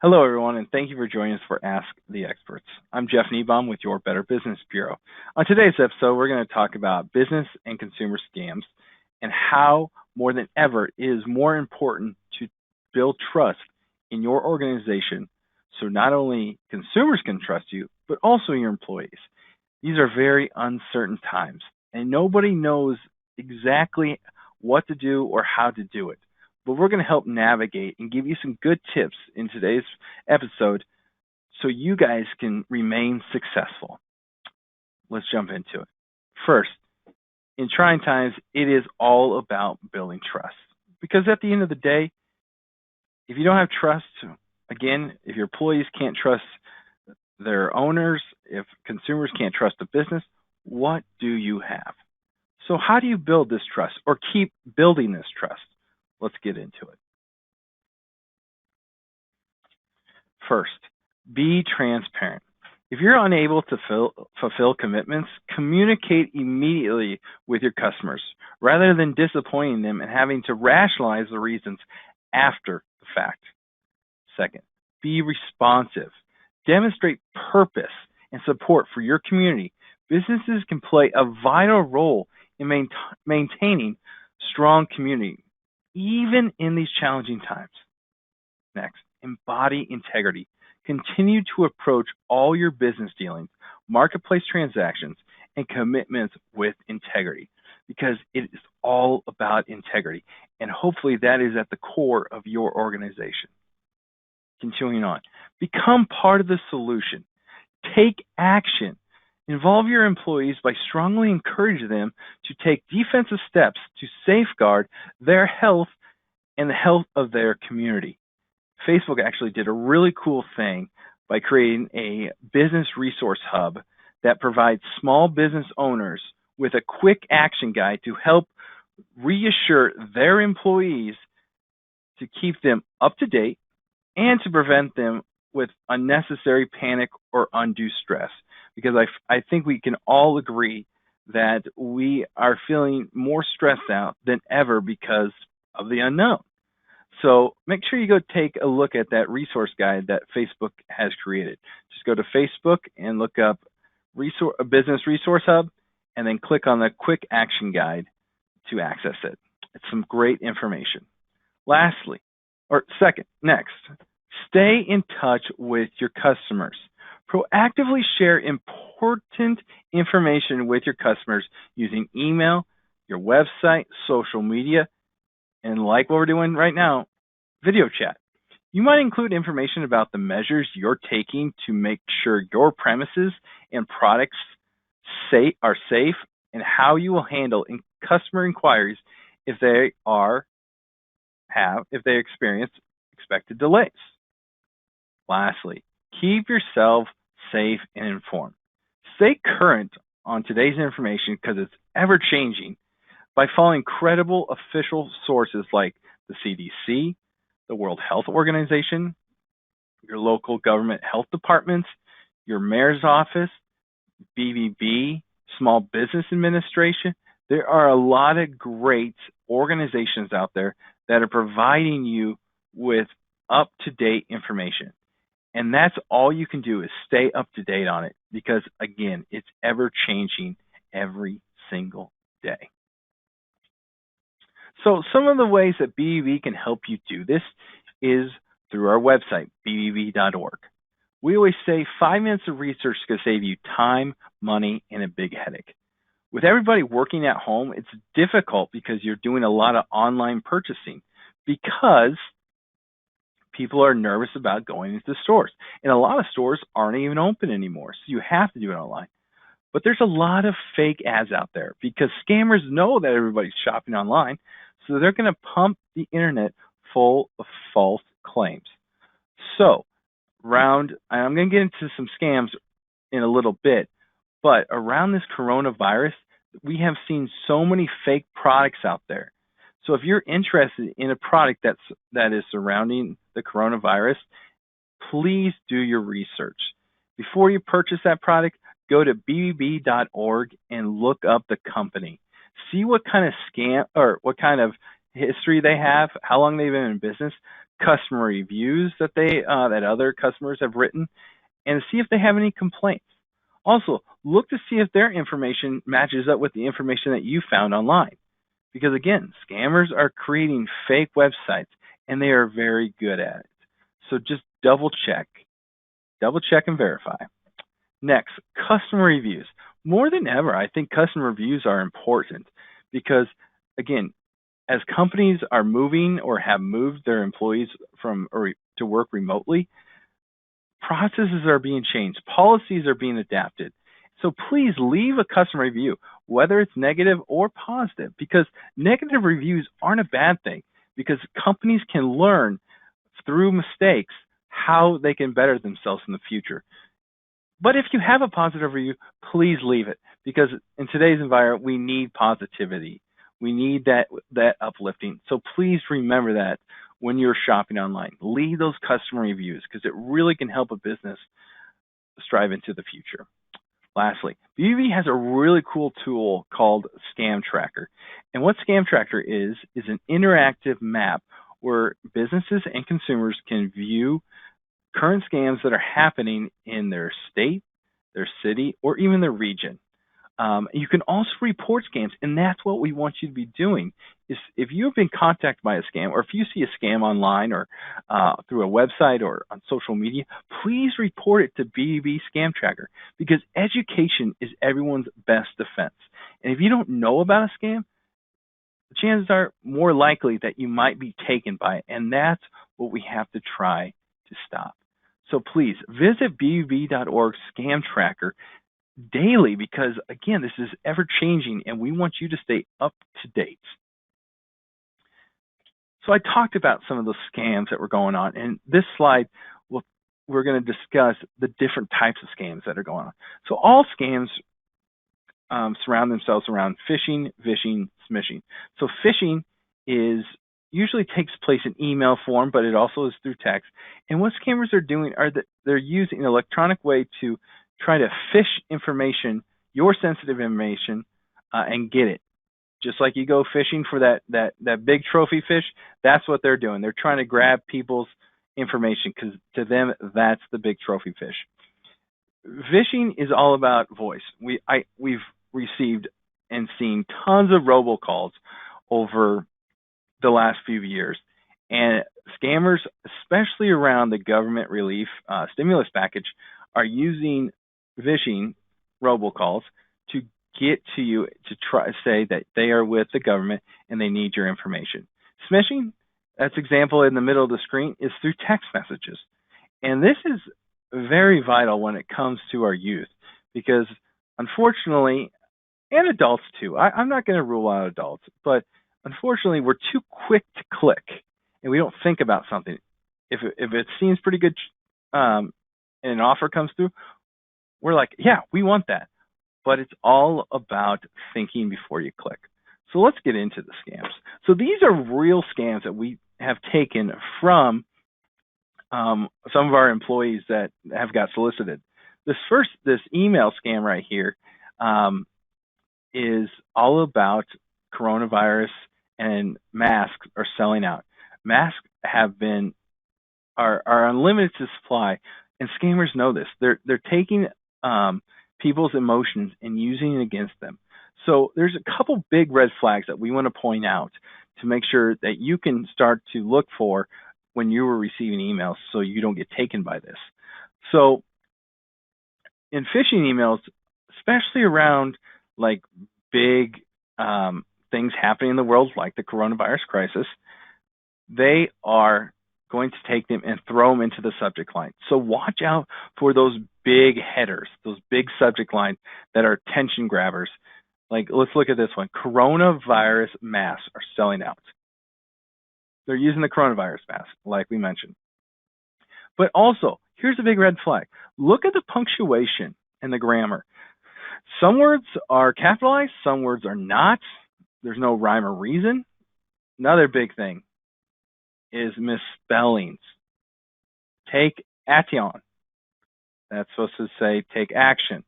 Hello, everyone, and thank you for joining us for Ask the Experts. I'm Jeff Niebaum with your Better Business Bureau. On today's episode, we're going to talk about business and consumer scams and how, more than ever, it is more important to build trust in your organization so not only consumers can trust you, but also your employees. These are very uncertain times, and nobody knows exactly what to do or how to do it. But we're going to help navigate and give you some good tips in today's episode so you guys can remain successful. Let's jump into it. First, in trying times, it is all about building trust. Because at the end of the day, if you don't have trust, again, if your employees can't trust their owners, if consumers can't trust the business, what do you have? So how do you build this trust or keep building this trust? Let's get into it. First, be transparent. If you're unable to fulfill commitments, communicate immediately with your customers rather than disappointing them and having to rationalize the reasons after the fact. Second, be responsive. Demonstrate purpose and support for your community. Businesses can play a vital role in maintaining strong community, even in these challenging times. Next, embody integrity. Continue to approach all your business dealings, marketplace transactions, and commitments with integrity because it is all about integrity. And hopefully that is at the core of your organization. Continuing on, become part of the solution. Take action. Involve your employees by strongly encouraging them to take defensive steps to safeguard their health and the health of their community. Facebook actually did a really cool thing by creating a business resource hub that provides small business owners with a quick action guide to help reassure their employees to keep them up to date and to prevent them with unnecessary panic or undue stress. Because I think we can all agree that we are feeling more stressed out than ever because of the unknown. So make sure you go take a look at that resource guide that Facebook has created. Just go to Facebook and look up a business resource hub and then click on the quick action guide to access it. It's some great information. Next, stay in touch with your customers. Proactively share important information with your customers using email, your website, social media, and like what we're doing right now, video chat. You might include information about the measures you're taking to make sure your premises and products are safe and how you will handle customer inquiries if they experience expected delays. Lastly, keep yourself safe and informed. Stay current on today's information because it's ever changing by following credible official sources like the CDC, the World Health Organization, your local government health departments, your mayor's office, BBB, Small Business Administration. There are a lot of great organizations out there that are providing you with up-to-date information. And that's all you can do is stay up to date on it because, again, it's ever changing every single day. So some of the ways that BBB can help you do this is through our website, BBB.org. We always say 5 minutes of research can save you time, money, and a big headache. With everybody working at home, it's difficult because you're doing a lot of online purchasing because people are nervous about going into stores. And a lot of stores aren't even open anymore, so you have to do it online. But there's a lot of fake ads out there because scammers know that everybody's shopping online, so they're going to pump the internet full of false claims. So, I'm going to get into some scams in a little bit, but around this coronavirus, we have seen so many fake products out there. So if you're interested in a product that is surrounding the coronavirus, please do your research. Before you purchase that product, go to BBB.org and look up the company. See what kind of scam or what kind of history they have, how long they've been in business, customer reviews that that other customers have written, and see if they have any complaints. Also, look to see if their information matches up with the information that you found online. Because again, scammers are creating fake websites, and they are very good at it. So just double check and verify. Next, customer reviews. More than ever, I think customer reviews are important because, again, as companies are moving or have moved their employees to work remotely, processes are being changed, policies are being adapted. So please leave a customer review, whether it's negative or positive, because negative reviews aren't a bad thing, because companies can learn through mistakes how they can better themselves in the future. But if you have a positive review, please leave it, because in today's environment, we need positivity. We need that uplifting. So please remember that when you're shopping online. Leave those customer reviews, because it really can help a business strive into the future. Lastly, BBB has a really cool tool called Scam Tracker. And what Scam Tracker is an interactive map where businesses and consumers can view current scams that are happening in their state, their city, or even their region. You can also report scams, and that's what we want you to be doing. Is if you have been contacted by a scam, or if you see a scam online or through a website or on social media, please report it to BBB Scam Tracker, because education is everyone's best defense. And if you don't know about a scam, the chances are more likely that you might be taken by it, and that's what we have to try to stop. So please visit BBB.org Scam Tracker daily, because again, this is ever changing and we want you to stay up to date. So I talked about some of the scams that were going on, and this slide we're going to discuss the different types of scams that are going on. So all scams surround themselves around phishing, vishing, smishing. So phishing usually takes place in email form, but it also is through text. And what scammers are doing are that they're using an electronic way to try to fish information, your sensitive information, and get it. Just like you go fishing for that big trophy fish, that's what they're doing. They're trying to grab people's information, because to them, that's the big trophy fish. Phishing is all about voice. We've received and seen tons of robocalls over the last few years, and scammers, especially around the government relief stimulus package, are using phishing robocalls to get to you to try to say that they are with the government and they need your information. Smishing, that's example in the middle of the screen, is through text messages. And this is very vital when it comes to our youth, because unfortunately, and adults too, I'm not going to rule out adults, but unfortunately, we're too quick to click, and we don't think about something. If it seems pretty good and an offer comes through, we're like, yeah, we want that. But it's all about thinking before you click. So let's get into the scams. So these are real scams that we have taken from some of our employees that have got solicited. This email scam right here is all about coronavirus, and masks are selling out. Masks are unlimited to supply, and scammers know this. They're taking people's emotions and using it against them. So there's a couple big red flags that we want to point out to make sure that you can start to look for when you were receiving emails, so you don't get taken by this. So in phishing emails, especially around like big things happening in the world, like the coronavirus crisis, they are going to take them and throw them into the subject line. So watch out for those big headers, those big subject lines that are attention grabbers. Like, let's look at this one. Coronavirus masks are selling out. They're using the coronavirus mask, like we mentioned. But also, here's a big red flag. Look at the punctuation and the grammar. Some words are capitalized, some words are not. There's no rhyme or reason. Another big thing is misspellings. Take action. That's supposed to say take action.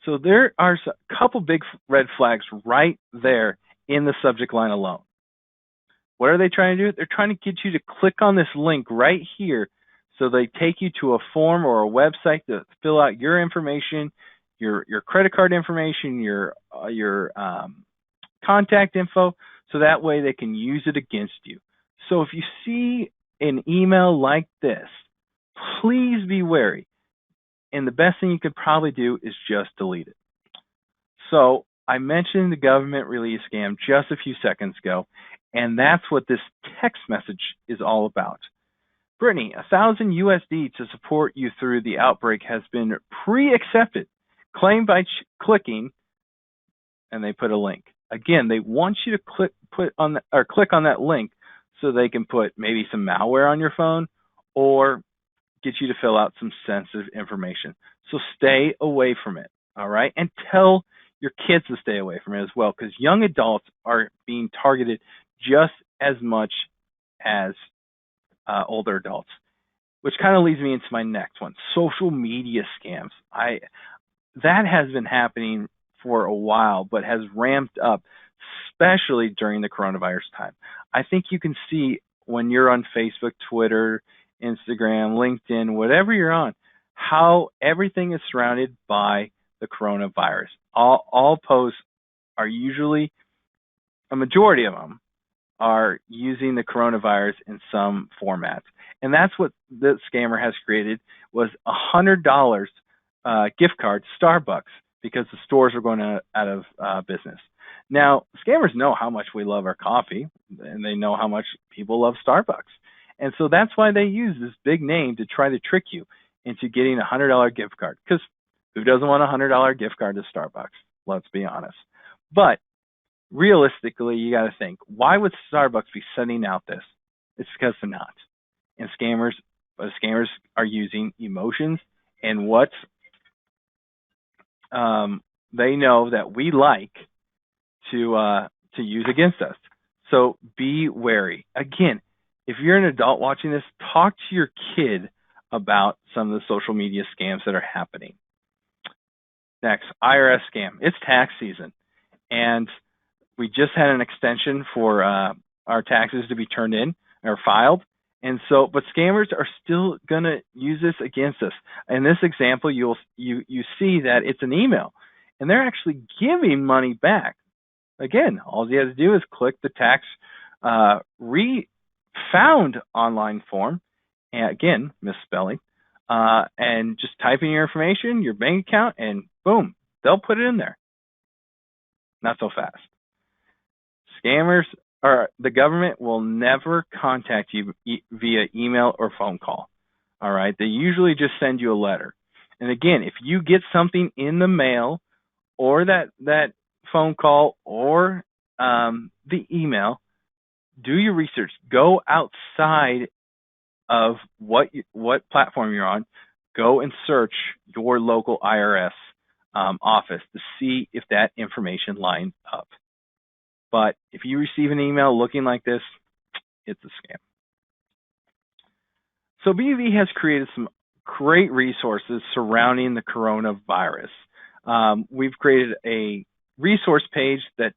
So there are a couple big red flags right there in the subject line alone. What are they trying to do? They're trying to get you to click on this link right here. So they take you to a form or a website to fill out your information, your credit card information, your contact info, so that way they can use it against you. So if you see an email like this, please be wary. And the best thing you could probably do is just delete it. So I mentioned the government release scam just a few seconds ago, and that's what this text message is all about. Brittany, $1,000 USD to support you through the outbreak has been pre-accepted. Claim by clicking, and they put a link. Again, they want you to click on that link so they can put maybe some malware on your phone or get you to fill out some sensitive information. So stay away from it, all right? And tell your kids to stay away from it as well, because young adults are being targeted just as much as older adults, which kind of leads me into my next one, social media scams. That has been happening for a while, but has ramped up, especially during the coronavirus time. I think you can see when you're on Facebook, Twitter, Instagram, LinkedIn, whatever you're on, how everything is surrounded by the coronavirus. All posts are usually, a majority of them, are using the coronavirus in some format. And that's what the scammer has created, was $100 gift card to Starbucks because the stores are going out of business. Now, scammers know how much we love our coffee, and they know how much people love Starbucks. And so that's why they use this big name to try to trick you into getting a $100 gift card. Because who doesn't want a $100 gift card to Starbucks? Let's be honest. But realistically, you got to think, why would Starbucks be sending out this? It's because they're not. And scammers are using emotions and what they know that we like to use against us. So be wary. Again, if you're an adult watching this, talk to your kid about some of the social media scams that are happening. Next, IRS scam. It's tax season, and we just had an extension for our taxes to be turned in or filed. And so, but scammers are still going to use this against us. In this example, you see that it's an email, and they're actually giving money back. Again, all you have to do is click the tax refound online form, and again, misspelling, and just type in your information, your bank account, and boom, they'll put it in there. Not so fast. Scammers or the government will never contact you via email or phone call. All right. They usually just send you a letter. And again, if you get something in the mail or that phone call or the email, do your research. Go outside of what platform you're on. Go and search your local IRS office to see if that information lines up. But if you receive an email looking like this, it's a scam. So BBB has created some great resources surrounding the coronavirus. We've created a resource page that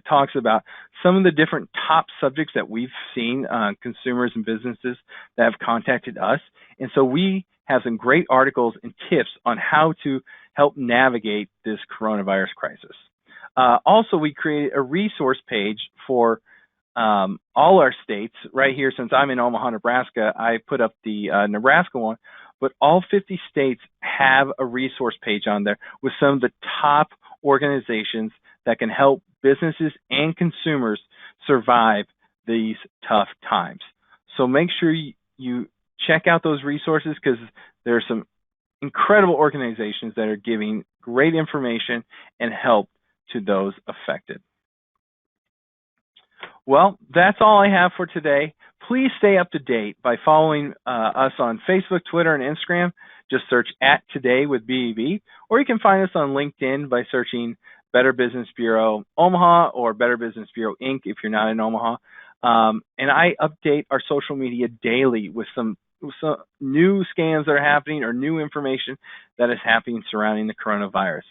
talks about some of the different top subjects that we've seen consumers and businesses that have contacted us. And so we have some great articles and tips on how to help navigate this coronavirus crisis. Also, we created a resource page for all our states right here. Since I'm in Omaha, Nebraska, I put up the Nebraska one, but all 50 states have a resource page on there with some of the top organizations that can help businesses and consumers survive these tough times. So make sure you check out those resources, because there are some incredible organizations that are giving great information and help to those affected. Well, that's all I have for today. Please stay up to date by following us on Facebook, Twitter, and Instagram. Just search @TodayWithBBB, or you can find us on LinkedIn by searching Better Business Bureau Omaha or Better Business Bureau Inc. if you're not in Omaha. And I update our social media daily with some new scams that are happening or new information that is happening surrounding the coronavirus.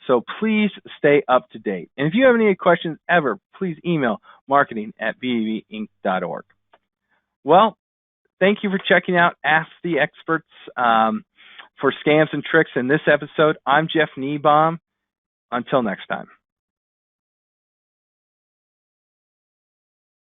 So please stay up to date. And if you have any questions ever, please email marketing@bbbinc.org. Well, thank you for checking out Ask the Experts for scams and tricks in this episode. I'm Jeff Niebaum. Until next time.